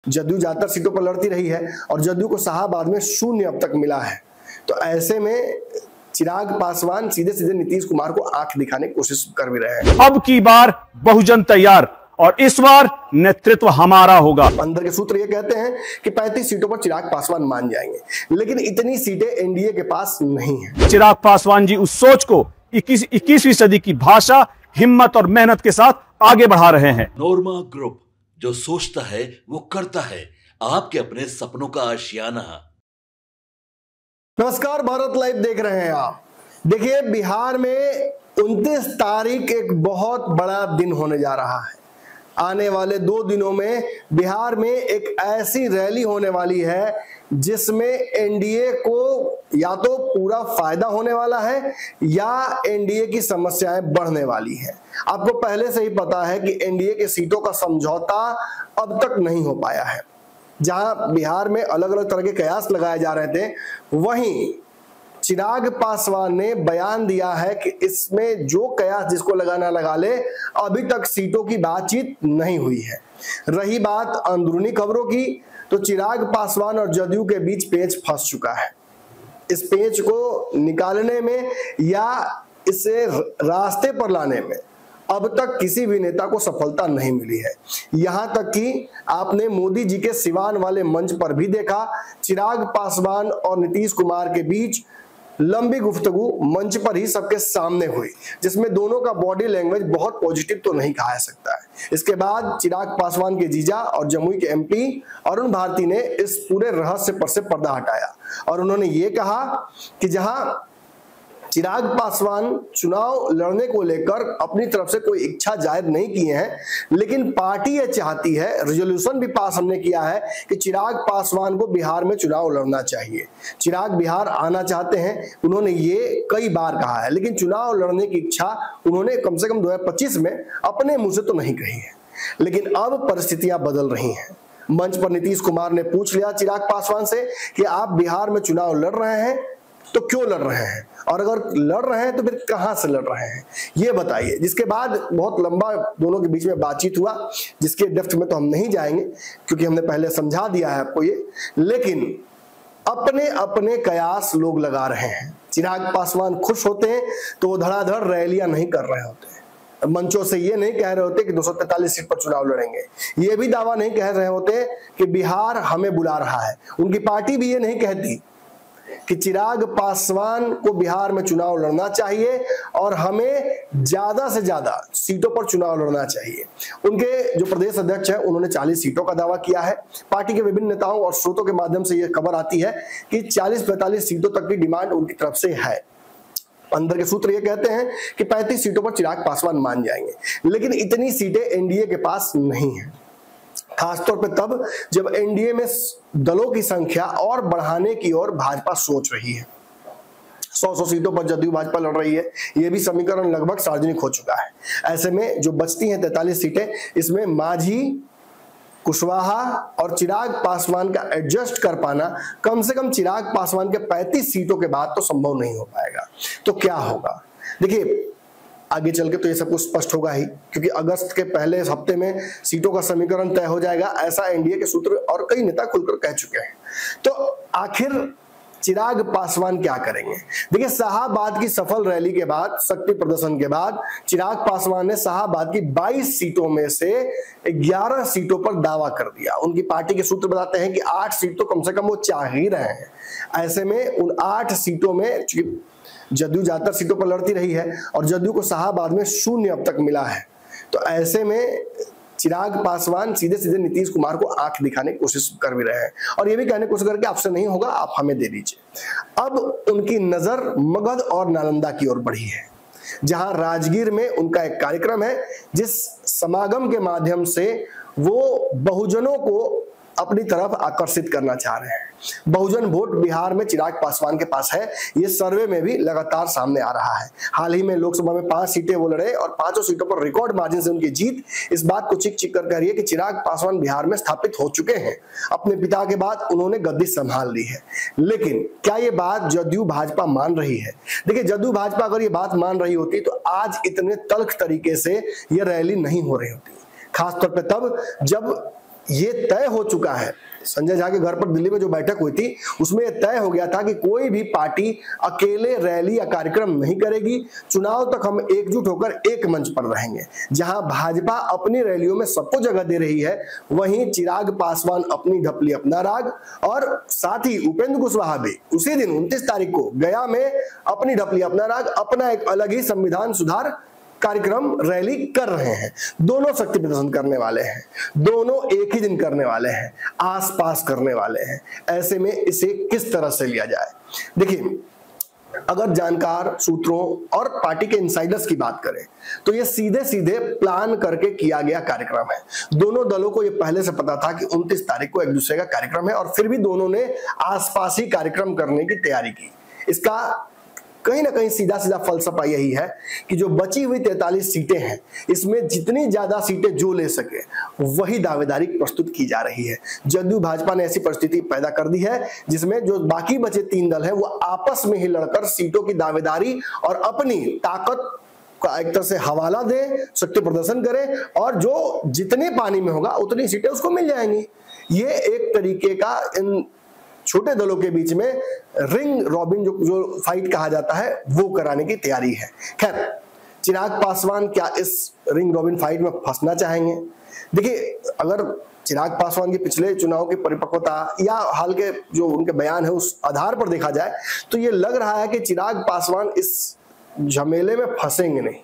जदयू ज्यादातर सीटों पर लड़ती रही है और जदयू को शाहाबाद में 0 अब तक मिला है। तो ऐसे में चिराग पासवान सीधे सीधे नीतीश कुमार को आंख दिखाने की कोशिश कर भी रहे हैं। अब की बार बहुजन तैयार और इस बार नेतृत्व हमारा होगा। अंदर के सूत्र ये कहते हैं कि 35 सीटों पर चिराग पासवान मान जाएंगे, लेकिन इतनी सीटें एनडीए के पास नहीं है। चिराग पासवान जी उस सोच को 21वीं सदी की भाषा, हिम्मत और मेहनत के साथ आगे बढ़ा रहे हैं। नोरमा ग्रुप, जो सोचता है वो करता है, आपके अपने सपनों का आशियाना। नमस्कार, भारत लाइव देख रहे हैं आप। देखिए, बिहार में 29 तारीख एक बहुत बड़ा दिन होने जा रहा है। आने वाले 2 दिनों में बिहार में एक ऐसी रैली होने वाली है जिसमें एनडीए को या तो पूरा फायदा होने वाला है या एनडीए की समस्याएं बढ़ने वाली हैं। आपको पहले से ही पता है कि एनडीए के सीटों का समझौता अब तक नहीं हो पाया है। जहां बिहार में अलग अलग तरह के कयास लगाए जा रहे थे, वहीं चिराग पासवान ने बयान दिया है कि इसमें जो कयास जिसको लगाना लगा ले, अभी तक सीटों की बातचीत नहीं हुई है। रही बात अंदरूनी खबरों की, तो चिराग पासवान और जदयू के बीच पेच फंस चुका है। इस पेच को निकालने में या इसे रास्ते पर लाने में अब तक किसी भी नेता को सफलता नहीं मिली है। यहां तक कि आपने मोदी जी के सिवान वाले मंच पर भी देखा, चिराग पासवान और नीतीश कुमार के बीच लंबी गुफ्तगू मंच पर ही सबके सामने हुई, जिसमें दोनों का बॉडी लैंग्वेज बहुत पॉजिटिव तो नहीं कहा जा सकता है। इसके बाद चिराग पासवान के जीजा और जमुई के एमपी अरुण भारती ने इस पूरे रहस्य पर से पर्दा हटाया और उन्होंने ये कहा कि जहां चिराग पासवान चुनाव लड़ने को लेकर अपनी तरफ से कोई इच्छा जाहिर नहीं किए हैं, लेकिन पार्टी ये चाहती है, रिजोल्यूशन भी पास हमने किया है कि चिराग पासवान को बिहार में चुनाव लड़ना चाहिए। चिराग बिहार आना चाहते हैं, उन्होंने ये कई बार कहा है, लेकिन चुनाव लड़ने की इच्छा उन्होंने कम से कम 2025 में अपने मुंह से तो नहीं कही है। लेकिन अब परिस्थितियां बदल रही हैं। मंच पर नीतीश कुमार ने पूछ लिया चिराग पासवान से कि आप बिहार में चुनाव लड़ रहे हैं तो क्यों लड़ रहे हैं, और अगर लड़ रहे हैं तो फिर कहां से लड़ रहे हैं, ये बताइए। जिसके बाद बहुत लंबा दोनों के बीच में बातचीत हुआ, जिसके डेप्थ में तो हम नहीं जाएंगे क्योंकि हमने पहले समझा दिया है आपको ये। लेकिन अपने अपने कयास लोग लगा रहे हैं। चिराग पासवान खुश होते हैं तो वो धड़ाधड़ रैलियां नहीं कर रहे होते, मंचों से ये नहीं कह रहे होते कि 243 सीट पर चुनाव लड़ेंगे, ये भी दावा नहीं कह रहे होते कि बिहार हमें बुला रहा है। उनकी पार्टी भी ये नहीं कहती कि चिराग पासवान को बिहार में चुनाव लड़ना चाहिए और हमें ज्यादा से ज्यादा सीटों पर चुनाव लड़ना चाहिए। उनके जो प्रदेश अध्यक्ष हैं, उन्होंने 40 सीटों का दावा किया है। पार्टी के विभिन्न नेताओं और स्रोतों के माध्यम से यह खबर आती है कि 40-45 सीटों तक की डिमांड उनकी तरफ से है। अंदर के सूत्र ये कहते हैं कि 35 सीटों पर चिराग पासवान मान जाएंगे, लेकिन इतनी सीटें एनडीए के पास नहीं है। खासतौर पे तब जब एनडीए में दलों की संख्या और बढ़ाने की ओर भाजपा सोच रही है। 100 सीटों पर जदयू भाजपा लड़ रही है, यह भी समीकरण लगभग सार्वजनिक हो चुका है। ऐसे में जो बचती हैं 43 सीटें, इसमें मांझी, कुशवाहा और चिराग पासवान का एडजस्ट कर पाना कम से कम चिराग पासवान के 35 सीटों के बाद तो संभव नहीं हो पाएगा। तो क्या होगा, देखिए आगे चल के तो ये सब कुछ स्पष्ट होगा ही, क्योंकि अगस्त के पहले हफ्ते में सीटों का समीकरण तय हो जाएगा, ऐसा एनडीए के सूत्र और कई नेता खुलकर कह चुके हैं। तो आखिर चिराग पासवान क्या करेंगे? देखिए, शाहाबाद की सफल रैली के बाद, शक्ति प्रदर्शन के बाद, चिराग पासवान ने शाहाबाद की 22 सीटों में से 11 सीटों पर दावा कर दिया। उनकी पार्टी के सूत्र बताते हैं कि 8 सीट तो कम से कम वो चाह ही रहे हैं। ऐसे में उन 8 सीटों में जदयू ज्यादातर सीटों पर लड़ती रही है और जदयू को शाहाबाद में 0 अब तक मिला है। तो ऐसे में चिराग पासवान सीधे सीधे नीतीश कुमार को आंख दिखाने की कोशिश कर भी रहे हैं और ये भी कहने की कोशिश करके आपसे नहीं होगा, आप हमें दे दीजिए। अब उनकी नजर मगध और नालंदा की ओर बढ़ी है, जहां राजगीर में उनका एक कार्यक्रम है, जिस समागम के माध्यम से वो बहुजनों को अपनी तरफ आकर्षित करना चाह रहे हैं। बहुजन वोट बिहार में चिराग पासवान के पास है, ये सर्वे में भी लगातार सामने आ रहा है। हाल ही में लोकसभा में 5 सीटें वो लड़े और 5 सीटों पर रिकॉर्ड मार्जिन से उनकी जीत इस बात को चिक चिक कर कह रही है कि चिराग पासवान बिहार में स्थापित हो चुके हैं। अपने पिता के बाद उन्होंने गद्दी संभाल ली है। लेकिन क्या ये बात जदयू भाजपा मान रही है? देखिए, जदयू भाजपा अगर ये बात मान रही होती तो आज इतने तल्ख तरीके से यह रैली नहीं हो रही होती, खासतौर पर तब जब ये तय हो चुका है, संजय झा के घर पर दिल्ली में जो बैठक हुई थी उसमें यह तय हो गया था कि कोई भी पार्टी अकेले रैली या कार्यक्रम नहीं करेगी। चुनाव तक हम एकजुट होकर एक मंच पर रहेंगे। जहां भाजपा अपनी रैलियों में सबको जगह दे रही है, वहीं चिराग पासवान अपनी ढपली अपना राग, और साथ ही उपेंद्र कुशवाहा भी उसी दिन 29 तारीख को गया में अपनी ढपली अपना राग, अपना एक अलग ही संविधान सुधार कार्यक्रम रैली कर रहे हैं। दोनों शक्ति प्रदर्शन करने वाले हैं, दोनों एक ही दिन करने वाले हैं, आसपास करने वाले हैं। ऐसे में इसे किस तरह से लिया जाए? देखिए, अगर जानकार सूत्रों और पार्टी के इनसाइडर्स की बात करें तो ये सीधे सीधे प्लान करके किया गया कार्यक्रम है। दोनों दलों को ये पहले से पता था कि 29 तारीख को एक दूसरे का कार्यक्रम है, और फिर भी दोनों ने आसपास ही कार्यक्रम करने की तैयारी की। इसका कहीं ना कहीं सीधा सीधा फलसफा यही है कि जो बची हुई 43 सीटें हैं, इसमें जितनी ज्यादा सीटें जो ले सके वही दावेदारी प्रस्तुत की जा रही है। जदयू भाजपा ने ऐसी परिस्थिति पैदा कर दी है जिसमें जो बाकी बचे 3 दल हैं वो आपस में ही लड़कर सीटों की दावेदारी और अपनी ताकत का एक तरह से हवाला दे, शक्ति प्रदर्शन करे, और जो जितने पानी में होगा उतनी सीटें उसको मिल जाएंगी। ये एक तरीके का इन छोटे दलों के बीच में रिंग रॉबिन जो फाइट कहा जाता है वो कराने की तैयारी है। खैर, चिराग पासवान क्या इस रिंग रॉबिन फाइट में फंसना चाहेंगे? देखिए, अगर चिराग पासवान के पिछले चुनाव की परिपक्वता या हाल के जो उनके बयान है उस आधार पर देखा जाए तो ये लग रहा है कि चिराग पासवान इस झमेले में फंसेंगे नहीं।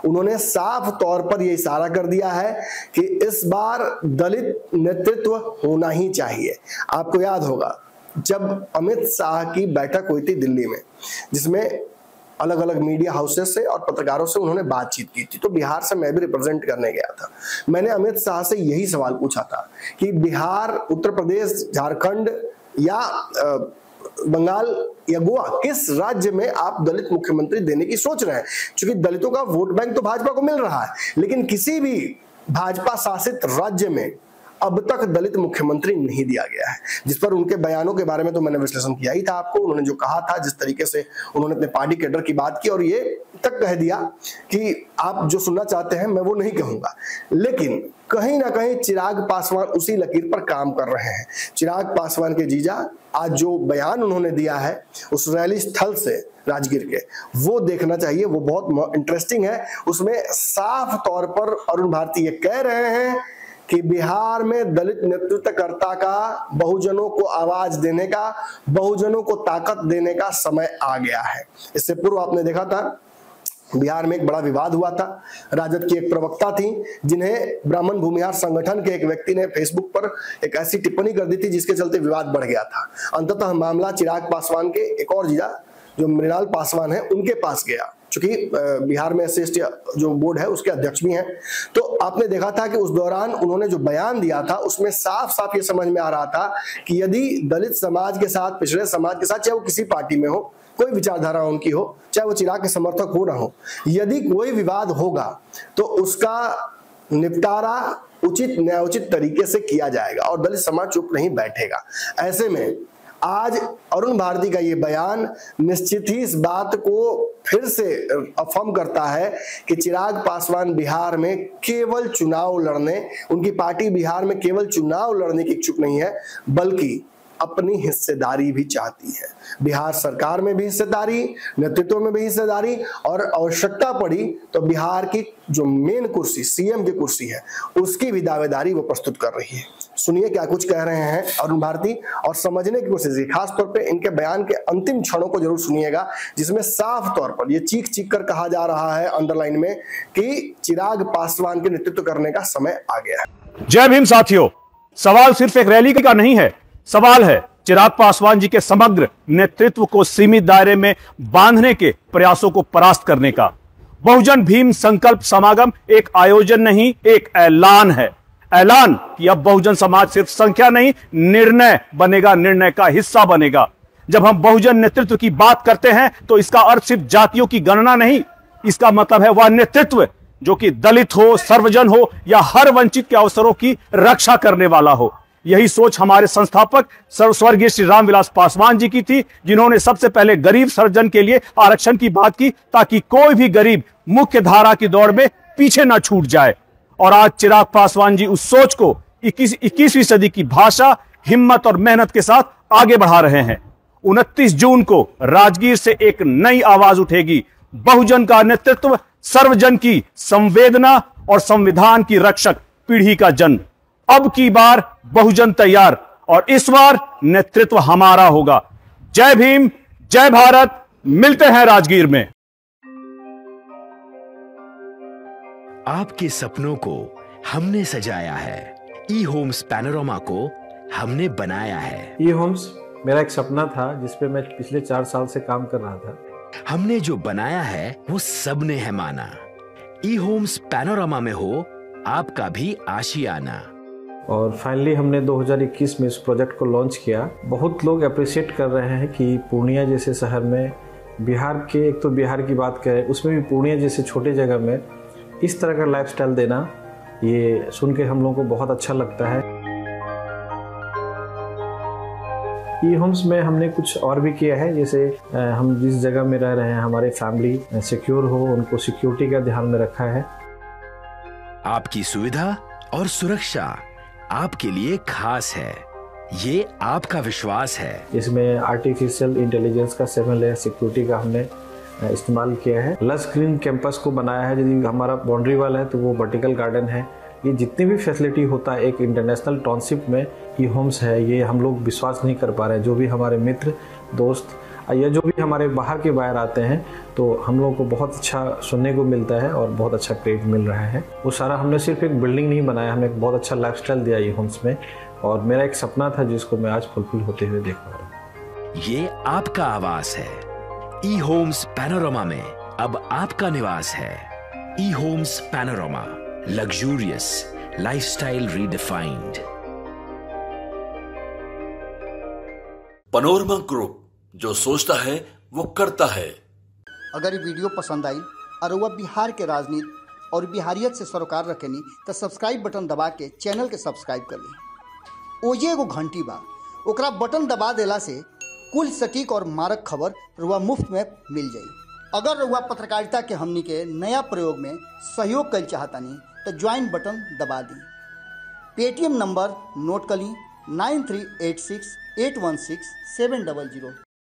उन्होंने साफ तौर पर यह इशारा कर दिया है कि इस बार दलित नेतृत्व होना ही चाहिए। आपको याद होगा जब अमित शाह की बैठक हुई थी दिल्ली में, जिसमें अलग अलग मीडिया हाउसेस से और पत्रकारों से उन्होंने बातचीत की थी, तो बिहार से मैं भी रिप्रेजेंट करने गया था। मैंने अमित शाह से यही सवाल पूछा था कि बिहार, उत्तर प्रदेश, झारखंड या बंगाल या गोवा, किस राज्य में आप दलित मुख्यमंत्री देने की सोच रहे हैं? क्योंकि दलितों का वोट बैंक तो भाजपा को मिल रहा है, लेकिन किसी भी भाजपा शासित राज्य में अब तक दलित मुख्यमंत्री नहीं दिया गया है। जिस पर उनके बयानों के बारे में तो मैंने विश्लेषण किया ही था आपको। उन्होंने जो कहा था, जिस तरीके से उन्होंने अपने पार्टी कैडर की बात की, और ये तक कह दिया कि आप जो सुनना चाहते हैं मैं वो नहीं कहूंगा। लेकिन कहीं ना कहीं चिराग पासवान उसी लकीर पर काम कर रहे हैं। चिराग पासवान के जीजा आज जो बयान उन्होंने दिया है उस रैली स्थल से राजगीर के, वो देखना चाहिए, वो बहुत इंटरेस्टिंग है। उसमें साफ तौर पर अरुण भारती ये कह रहे हैं कि बिहार में दलित नेतृत्वकर्ता का बहुजनों को आवाज देने का, बहुजनों को ताकत देने का समय आ गया है। इससे पूर्व आपने देखा था बिहार में एक बड़ा विवाद हुआ था। राजद की एक प्रवक्ता थी जिन्हें ब्राह्मण भूमिहार संगठन के एक व्यक्ति ने फेसबुक पर एक ऐसी टिप्पणी कर दी थी जिसके चलते विवाद बढ़ गया था। अंततः मामला चिराग पासवान के एक और जीजा जो मृणाल पासवान है उनके पास गया, चूंकि बिहार में एससी जो बोर्ड है उसके अध्यक्ष भी हैं। तो आपने देखा था कि उस दौरान उन्होंने जो बयान दिया था उसमें साफ साफ ये समझ में आ रहा था कि यदि दलित समाज के साथ, पिछड़े समाज के साथ, चाहे वो किसी पार्टी में हो, कोई विचारधारा उनकी हो, चाहे वो चिराग के समर्थक हो ना हो, यदि कोई विवाद होगा तो उसका निपटारा उचित न्यायोचित तरीके से किया जाएगा और दलित समाज चुप नहीं बैठेगा। ऐसे में आज अरुण भारती का ये बयान निश्चित ही इस बात को फिर से अफर्म करता है कि चिराग पासवान बिहार में केवल चुनाव लड़ने, उनकी पार्टी बिहार में केवल चुनाव लड़ने की इच्छुक नहीं है, बल्कि अपनी हिस्सेदारी भी चाहती है। बिहार सरकार में भी हिस्सेदारी, नेतृत्व में भी हिस्सेदारी, और आवश्यकता पड़ी तो बिहार की जो मेन कुर्सी, सीएम की कुर्सी है, उसकी भी दावेदारी वो प्रस्तुत कर रही है। सुनिए क्या कुछ कह रहे हैं अरुण भारती और समझने की कोशिश कीजिए। खास तौर पे इनके बयान के अंतिम क्षणों को जरूर सुनिएगा, जिसमें साफ तौर पर ये चीख चीख कर कहा जा रहा है अंडरलाइन में कि चिराग पासवान के नेतृत्व करने का समय आ गया है। जय भीम साथियों, सवाल सिर्फ एक रैली का नहीं है, सवाल है चिराग पासवान जी के समग्र नेतृत्व को सीमित दायरे में बांधने के प्रयासों को परास्त करने का। बहुजन भीम संकल्प समागम एक आयोजन नहीं, एक ऐलान है। ऐलान कि अब बहुजन समाज सिर्फ संख्या नहीं, निर्णय बनेगा, निर्णय का हिस्सा बनेगा। जब हम बहुजन नेतृत्व की बात करते हैं तो इसका अर्थ सिर्फ जातियों की गणना नहीं, इसका मतलब है वह नेतृत्व जो कि दलित हो, सर्वजन हो या हर वंचित के अवसरों की रक्षा करने वाला हो। यही सोच हमारे संस्थापक स्वर्गीय श्री रामविलास पासवान जी की थी, जिन्होंने सबसे पहले गरीब सर्वजन के लिए आरक्षण की बात की ताकि कोई भी गरीब मुख्य धारा की दौड़ में पीछे ना छूट जाए। और आज चिराग पासवान जी उस सोच को 21वीं सदी की भाषा, हिम्मत और मेहनत के साथ आगे बढ़ा रहे हैं। 29 जून को राजगीर से एक नई आवाज उठेगी। बहुजन का नेतृत्व, सर्वजन की संवेदना और संविधान की रक्षक पीढ़ी का जन्म। अब की बार बहुजन तैयार और इस बार नेतृत्व हमारा होगा। जय भीम, जय भारत। मिलते हैं राजगीर में। आपके सपनों को हमने सजाया है, ई होम्स पैनोरमा को हमने बनाया है। ई होम्स मेरा एक सपना था जिस पे मैं पिछले 4 साल से काम कर रहा था। हमने जो बनाया है वो सबने है माना। ई होम्स पैनोरमा में हो आपका भी आशियाना। और फाइनली हमने 2021 में इस प्रोजेक्ट को लॉन्च किया। बहुत लोग अप्रिशिएट कर रहे हैं कि पूर्णिया जैसे शहर में, बिहार के, एक तो बिहार की बात करें उसमें भी पूर्णिया जैसे छोटे जगह में इस तरह का लाइफस्टाइल देना, ये सुन के हम लोगों को बहुत अच्छा लगता है। ई होम्स में हमने कुछ और भी किया है, जैसे हम जिस जगह में रह रहे हैं हमारे फैमिली सिक्योर हो, उनको सिक्योरिटी का ध्यान में रखा है। आपकी सुविधा और सुरक्षा आपके लिए खास है, ये आपका विश्वास है। इसमें आर्टिफिशियल इंटेलिजेंस का 7 लेयर सिक्योरिटी का हमने इस्तेमाल किया है। लस ग्रीन कैंपस को बनाया है। यदि हमारा बाउंड्री वाल है तो वो वर्टिकल गार्डन है। ये जितनी भी फैसिलिटी होता है एक इंटरनेशनल टाउनशिप में, ई होम्स है, ये हम लोग विश्वास नहीं कर पा रहे हैं। जो भी हमारे मित्र, दोस्त या जो भी हमारे बाहर के बाहर आते हैं तो हम लोगों को बहुत अच्छा सुनने को मिलता है और बहुत अच्छा क्रेडिट मिल रहा है। वो सारा हमने सिर्फ एक बिल्डिंग नहीं बनाया, हमें एक बहुत अच्छा लाइफस्टाइल दिया ई होम्स में, और मेरा एक सपना था जिसको मैं आज फुलफिल होते हुए देख पा रहा हूँ। ये आपका आवास है। ई होम्स पैनोरमा में अब आपका निवास है। E Homes Panorama, luxurious lifestyle redefined. Panorama Group, जो सोचता है वो करता है। अगर ये वीडियो पसंद आई और वह बिहार के राजनीति और बिहारियत से सरोकार रखेनी तो सब्सक्राइब बटन दबा के चैनल के सब्सक्राइब कर ली। ओजे एगो घंटी बा, ओकरा बटन दबा देला से कुल सटीक और मारक खबर रुआ मुफ्त में मिल जाई। अगर रुआ पत्रकारिता के हमनी के नया प्रयोग में सहयोग कर चाहतानी तो ज्वाइन बटन दबा दी। पेटीएम नंबर नोट कर ली 9386 816 700।